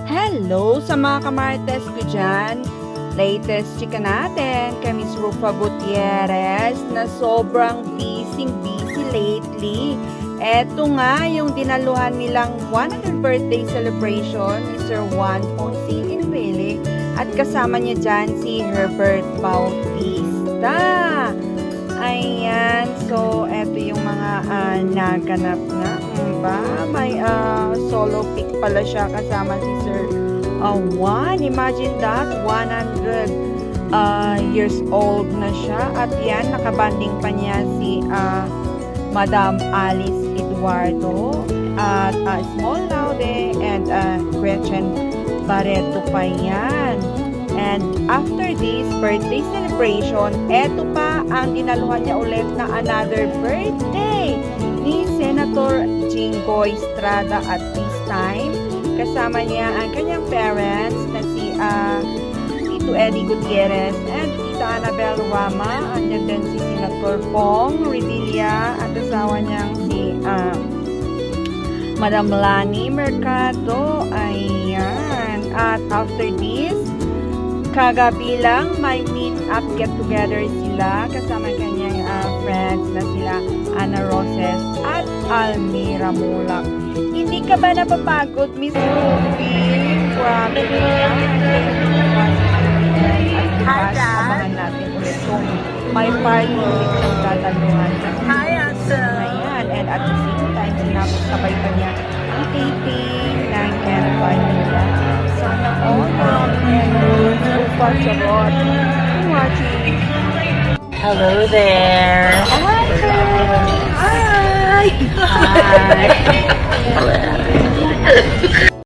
Hello sa mga kamartes ko dyan. Latest chika natin kay Miss Rufa Gutierrez na sobrang busy lately. Eto nga yung dinaluhan nilang 100th birthday celebration ni Sir Juan Ponce Inabele at kasama niya dyan si Herbert Bautista. Ayan, so eto yung mga naganap na. Ba? May solo pic pala siya kasama si Sir Juan. Imagine that, 100 years old na siya. At yan, nakabanding pa niya si Madam Alice Eduardo at Small Laude and Gretchen Barreto pa yan. And after this birthday celebration, eto pa ang dinaluhan niya ulit na another birthday ni Senator Jinggoy Estrada at this time. Kasama niya ang kanyang parents na si Tito Eddie Gutierrez and Tita Annabel Ruama. Andyan din si Senator Pong Revilla at asawa niyang si Madam Lani Mercado. Ayan. At after this, kagabi lang may meet up get together sila kasama kanyang friends na sila Ana Roses at Almira Mulak. Hindi ka ba napapagod, Miss Ruby? Grabe at abangan natin ulit kung may party ulit ng dadaluhan. Ayan, and at the same time sinabot-sabay pa niya ang taping ng campaign nila. Sana all watching. Hello there. Hi. Hi.